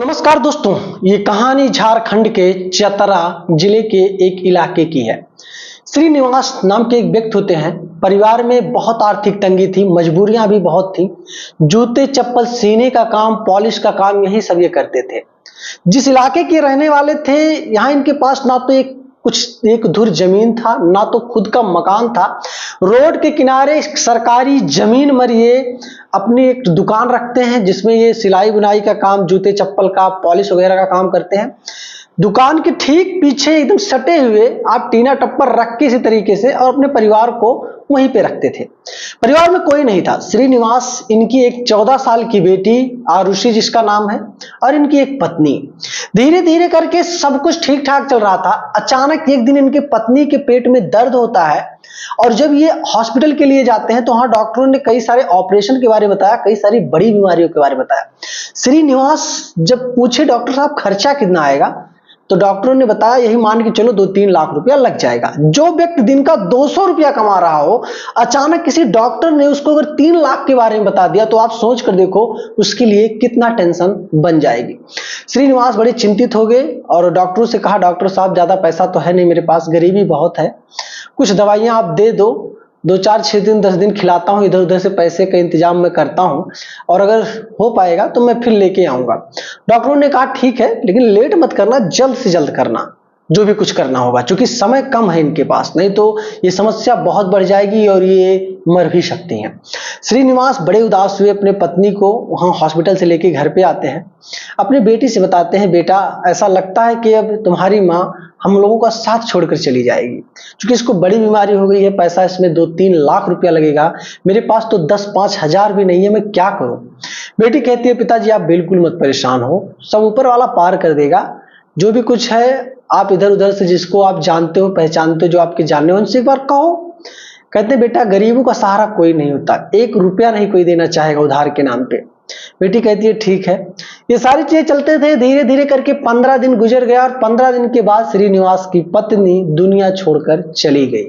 नमस्कार दोस्तों, ये कहानी झारखंड के चतरा जिले के एक इलाके की है। श्रीनिवास नाम के एक व्यक्ति होते हैं। परिवार में बहुत आर्थिक तंगी थी, मजबूरियां भी बहुत थी। जूते चप्पल सीने का काम, पॉलिश का काम, यही सब ये करते थे। जिस इलाके के रहने वाले थे, यहाँ इनके पास ना तो एक धुर जमीन था, ना तो खुद का मकान था। रोड के किनारे सरकारी जमीन पर ये अपनी एक दुकान रखते हैं, जिसमें ये सिलाई बुनाई का काम, जूते चप्पल का पॉलिश वगैरह का काम करते हैं। दुकान के ठीक पीछे एकदम सटे हुए आप टीना टप्पर रख के इसी तरीके से और अपने परिवार को वहीं पे रखते थे। परिवार में कोई नहीं था। श्रीनिवास, इनकी एक 14 साल की बेटी आरुषि जिसका नाम है, और इनकी एक पत्नी। धीरे धीरे करके सब कुछ ठीक ठाक चल रहा था। अचानक एक दिन इनके पत्नी के पेट में दर्द होता है, और जब ये हॉस्पिटल के लिए जाते हैं तो वहां डॉक्टरों ने कई सारे ऑपरेशन के बारे में बताया, कई सारी बड़ी बीमारियों के बारे में बताया। श्रीनिवास जब पूछे डॉक्टर साहब खर्चा कितना आएगा, तो डॉक्टरों ने बताया यही मान के चलो 2-3 लाख रुपया लग जाएगा। जो व्यक्ति दिन का 200 रुपया कमा रहा हो, अचानक किसी डॉक्टर ने उसको अगर 3 लाख के बारे में बता दिया, तो आप सोच कर देखो उसके लिए कितना टेंशन बन जाएगी। श्रीनिवास बड़े चिंतित हो गए और डॉक्टरों से कहा, डॉक्टर साहब ज्यादा पैसा तो है नहीं मेरे पास, गरीबी बहुत है, कुछ दवाइयां आप दे दो, 2-4-6 दिन 10 दिन खिलाता हूं, इधर उधर से पैसे का इंतजाम मैं करता हूं, और अगर हो पाएगा तो मैं फिर लेके आऊंगा। डॉक्टरों ने कहा ठीक है, लेकिन लेट मत करना, जल्द से जल्द करना जो भी कुछ करना होगा, क्योंकि समय कम है इनके पास, नहीं तो ये समस्या बहुत बढ़ जाएगी और ये मर भी सकती हैं। श्रीनिवास बड़े उदास हुए, अपने पत्नी को वहां हॉस्पिटल से लेके घर पे आते हैं। अपनी बेटी से बताते हैं, बेटा ऐसा लगता है कि अब तुम्हारी माँ हम लोगों का साथ छोड़कर चली जाएगी, क्योंकि इसको बड़ी बीमारी हो गई है, पैसा इसमें 2-3 लाख रुपया लगेगा, मेरे पास तो 10-5 हजार भी नहीं है, मैं क्या करूं। बेटी कहती है, पिताजी आप बिल्कुल मत परेशान हो, सब ऊपर वाला पार कर देगा, जो भी कुछ है आप इधर उधर से जिसको आप जानते हो पहचानते हो, जो आपके जानने हो, उनसे एक बार कहो। कहते बेटा गरीबों का सहारा कोई नहीं होता, 1 रुपया नहीं कोई देना चाहेगा उधार के नाम पे। बेटी कहती है ठीक है। ये सारी चीजें चलते थे, धीरे धीरे करके 15 दिन गुजर गया, और 15 दिन के बाद श्रीनिवास की पत्नी दुनिया छोड़कर चली गई।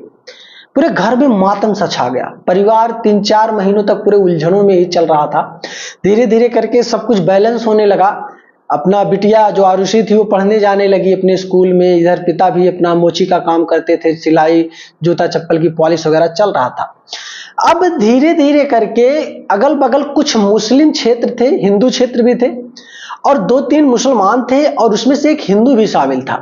पूरे घर में मातम सा छा गया। परिवार 3-4 महीनों तक पूरे उलझनों में ही चल रहा था। धीरे धीरे करके सब कुछ बैलेंस होने लगा। अपना बिटिया जो आरुषि थी वो पढ़ने जाने लगी अपने स्कूल में, इधर पिता भी अपना मोची का काम करते थे, सिलाई जूता चप्पल की पॉलिश वगैरह चल रहा था। अब धीरे धीरे करके अगल बगल कुछ मुस्लिम क्षेत्र थे, हिंदू क्षेत्र भी थे, और 2-3 मुसलमान थे, और उसमें से एक हिंदू भी शामिल था।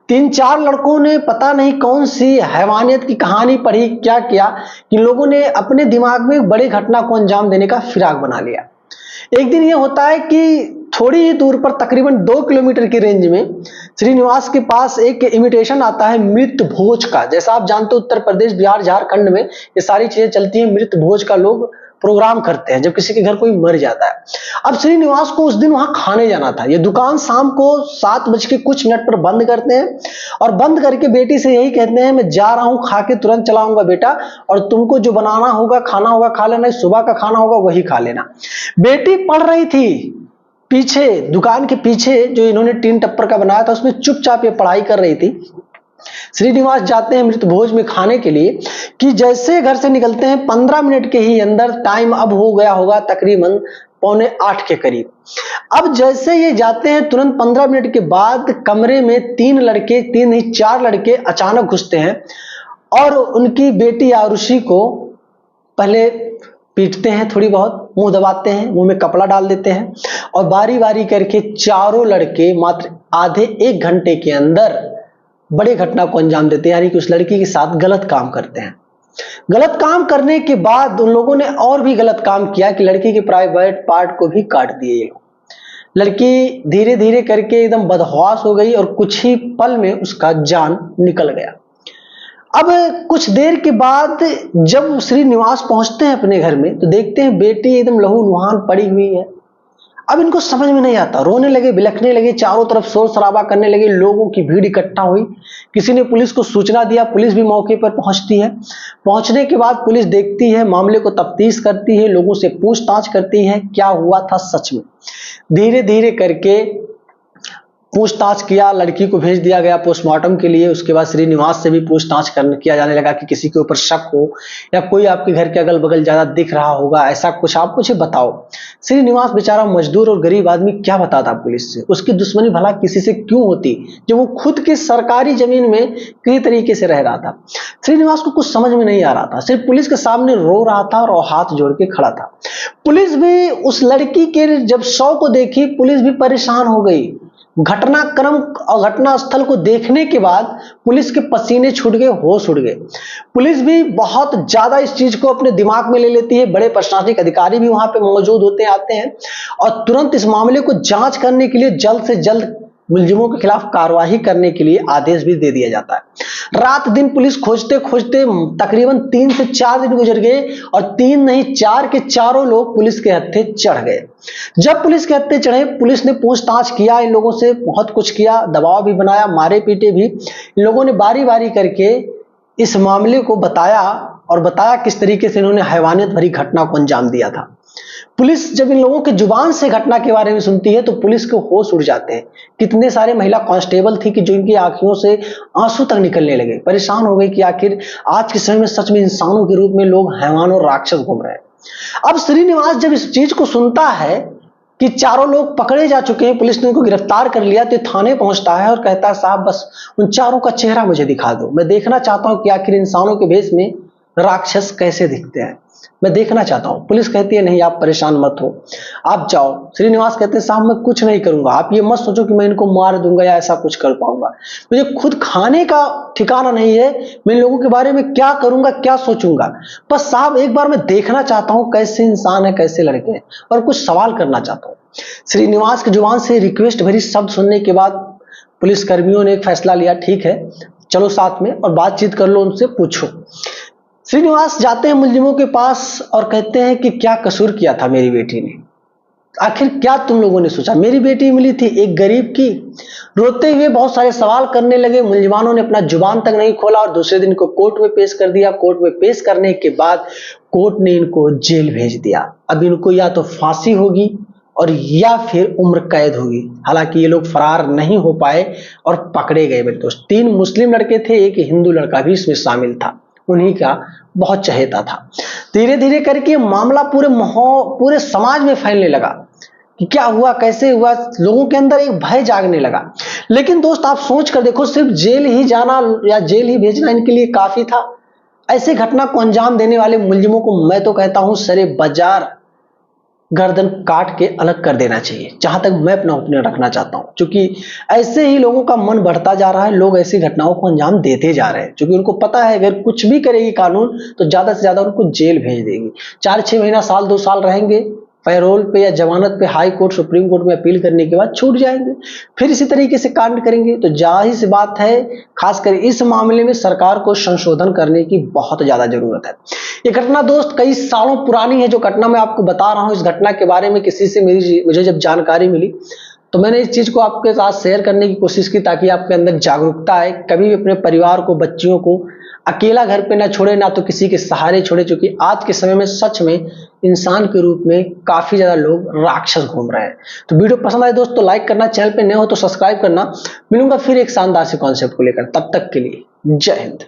3-4 लड़कों ने पता नहीं कौन सी हैवानियत की कहानी पढ़ी, क्या किया कि लोगों ने अपने दिमाग में एक बड़ी घटना को अंजाम देने का फिराक बना लिया। एक दिन ये होता है कि थोड़ी ही दूर पर तकरीबन 2 किलोमीटर की रेंज में श्रीनिवास के पास एक इमिटेशन आता है मृत भोज का। जैसा आप जानते हो उत्तर प्रदेश, बिहार, झारखंड में ये सारी चीजें चलती हैं। मृत भोज का लोग प्रोग्राम करते हैं जब किसी के घर कोई मर जाता है। अब श्रीनिवास को उस दिन वहां खाने जाना था। ये दुकान शाम को 7 बज के कुछ मिनट पर बंद करते हैं, और बंद करके बेटी से यही कहते हैं, मैं जा रहा हूं, खा के तुरंत चला आऊंगा बेटा, और तुमको जो बनाना होगा खाना होगा खा लेना, सुबह का खाना होगा वही खा लेना। बेटी पढ़ रही थी पीछे, दुकान के पीछे जो इन्होंने टीन टप्पर का बनाया था उसमें चुपचाप ये पढ़ाई कर रही थी। श्रीनिवास जाते हैं मृत भोज में खाने के लिए, कि जैसे घर से निकलते हैं 15 मिनट के ही अंदर, टाइम अब हो गया होगा तकरीबन 7:45 के करीब। अब जैसे ये जाते हैं तुरंत 15 मिनट के बाद कमरे में 3 लड़के, 3 नहीं 4 लड़के अचानक घुसते हैं, और उनकी बेटी आरुषि को पहले पीटते हैं, थोड़ी बहुत मुंह दबाते हैं, मुंह में कपड़ा डाल देते हैं, और बारी बारी करके चारों लड़के मात्र आधे 1 घंटे के अंदर बड़े घटना को अंजाम देते हैं, यानी कि उस लड़की के साथ गलत काम करते हैं। गलत काम करने के बाद उन लोगों ने और भी गलत काम किया कि लड़की के प्राइवेट पार्ट को भी काट दिए ये लोग। लड़की धीरे धीरे करके एकदम बदहवास हो गई, और कुछ ही पल में उसका जान निकल गया। अब कुछ देर के बाद जब श्रीनिवास पहुंचते हैं अपने घर में, तो देखते हैं बेटी एकदम लहूलुहान पड़ी हुई है। अब इनको समझ में नहीं आता, रोने लगे, बिलखने लगे, चारों तरफ शोर शराबा करने लगे, लोगों की भीड़ इकट्ठा हुई। किसी ने पुलिस को सूचना दिया, पुलिस भी मौके पर पहुंचती है। पहुंचने के बाद पुलिस देखती है, मामले को तफ्तीश करती है, लोगों से पूछताछ करती है क्या हुआ था सच में। धीरे धीरे करके पूछताछ किया, लड़की को भेज दिया गया पोस्टमार्टम के लिए। उसके बाद श्रीनिवास से भी पूछताछ किया जाने लगा कि किसी के ऊपर शक हो या कोई आपके घर के अगल बगल ज्यादा दिख रहा होगा, ऐसा कुछ आप मुझे बताओ। श्रीनिवास बेचारा मजदूर और गरीब आदमी क्या बताता पुलिस से, उसकी दुश्मनी भला किसी से क्यों होती जब वो खुद की सरकारी जमीन में किसी तरीके से रह रहा था। श्रीनिवास को कुछ समझ में नहीं आ रहा था, सिर्फ पुलिस के सामने रो रहा था और हाथ जोड़ के खड़ा था। पुलिस भी उस लड़की के जब शव को देखी, पुलिस भी परेशान हो गई। घटनाक्रम और घटना स्थल को देखने के बाद पुलिस के पसीने छूट गए, होश उड़ गए। पुलिस भी बहुत ज्यादा इस चीज को अपने दिमाग में ले लेती है। बड़े प्रशासनिक अधिकारी भी वहां पे मौजूद होते आते हैं और तुरंत इस मामले को जांच करने के लिए जल्द से जल्द मुलजिमों के खिलाफ कार्रवाई करने के लिए आदेश भी दे दिया जाता है। रात दिन पुलिस खोजते खोजते तकरीबन 3 से 4 दिन गुजर गए और 3 नहीं 4 के चारों लोग पुलिस के हत्थे चढ़ गए। जब पुलिस के हत्थे चढ़े, पुलिस ने पूछताछ किया, इन लोगों से बहुत कुछ किया, दबाव भी बनाया, मारे पीटे भी। इन लोगों ने बारी बारी करके इस मामले को बताया और बताया किस तरीके से इन्होंने हैवानियत भरी घटना को अंजाम दिया था। पुलिस जब इन लोगों के जुबान से घटना के बारे में सुनती है तो पुलिस के होश उड़ जाते हैं। कितने सारे महिला कांस्टेबल थी कि जो इनकी आंखों से आंसू तक निकलने लगे, परेशान हो गई कि आखिर आज के समय में सच में इंसानों के रूप में लोग हैवान और राक्षस घूम रहे हैं। अब श्रीनिवास जब इस चीज को सुनता है कि चारों लोग पकड़े जा चुके हैं, पुलिस ने उनको गिरफ्तार कर लिया, तो थाने पहुंचता है और कहता है साहब बस उन चारों का चेहरा मुझे दिखा दो, मैं देखना चाहता हूं कि आखिर इंसानों के भेष में राक्षस कैसे दिखते हैं, मैं देखना चाहता हूं। पुलिस कहती है नहीं आप परेशान मत हो, आप जाओ। श्रीनिवास कहते हैं साहब मैं कुछ नहीं करूंगा, आप ये मत सोचो कि मैं इनको मार दूंगा या ऐसा कुछ कर पाऊंगा, मुझे खुद खाने का ठिकाना नहीं है, मैं इन लोगों के बारे में क्या करूंगा क्या सोचूंगा, बस साहब एक बार मैं देखना चाहता हूं कैसे इंसान है कैसे लड़के हैं और कुछ सवाल करना चाहता हूं। श्रीनिवास की जुबान से रिक्वेस्ट भरी शब्द सुनने के बाद पुलिस कर्मियों ने एक फैसला लिया, ठीक है चलो साथ में और बातचीत कर लो, उनसे पूछो। श्रीनिवास जाते हैं मुलजिमों के पास और कहते हैं कि क्या कसूर किया था मेरी बेटी ने, आखिर क्या तुम लोगों ने सोचा, मेरी बेटी मिली थी एक गरीब की। रोते हुए बहुत सारे सवाल करने लगे। मुलजिमानों ने अपना जुबान तक नहीं खोला और दूसरे दिन को कोर्ट में पेश कर दिया। कोर्ट में पेश करने के बाद कोर्ट ने इनको जेल भेज दिया। अब इनको या तो फांसी होगी और या फिर उम्र कैद होगी। हालांकि ये लोग फरार नहीं हो पाए और पकड़े गए। मेरे दोस्त 3 मुस्लिम लड़के थे, एक हिंदू लड़का भी इसमें शामिल था, उन्हीं का बहुत चहेता था। धीरे धीरे करके मामला पूरे समाज में फैलने लगा कि क्या हुआ कैसे हुआ, लोगों के अंदर एक भय जागने लगा। लेकिन दोस्त आप सोच कर देखो, सिर्फ जेल ही जाना या जेल ही भेजना इनके लिए काफी था। ऐसे घटना को अंजाम देने वाले मुलजिमों को मैं तो कहता हूं सरे बाजार गर्दन काट के अलग कर देना चाहिए, जहां तक मैं अपना ओपिनियन रखना चाहता हूं। क्योंकि ऐसे ही लोगों का मन बढ़ता जा रहा है, लोग ऐसी घटनाओं को अंजाम देते जा रहे हैं, क्योंकि उनको पता है अगर कुछ भी करेगी कानून तो ज्यादा से ज्यादा उनको जेल भेज देगी। 4-6 महीना साल 2 साल रहेंगे पैरोल पे या जमानत पे, हाई कोर्ट सुप्रीम कोर्ट में अपील करने के बाद छूट जाएंगे, फिर इसी तरीके से कांड करेंगे। तो जाहिर सी बात है खासकर इस मामले में सरकार को संशोधन करने की बहुत ज्यादा जरूरत है। ये घटना दोस्त कई सालों पुरानी है। जो घटना मैं आपको बता रहा हूं, इस घटना के बारे में किसी से मुझे जब जानकारी मिली तो मैंने इस चीज को आपके साथ शेयर करने की कोशिश की ताकि आपके अंदर जागरूकता आए। कभी भी अपने परिवार को, बच्चियों को अकेला घर पे ना छोड़े, ना तो किसी के सहारे छोड़े, क्योंकि आज के समय में सच में इंसान के रूप में काफी ज्यादा लोग राक्षस घूम रहे हैं। तो वीडियो पसंद आए दोस्त तो लाइक करना, चैनल पे नए हो तो सब्सक्राइब करना। मिलूंगा फिर एक शानदार से कॉन्सेप्ट को लेकर, तब तक के लिए जय हिंद।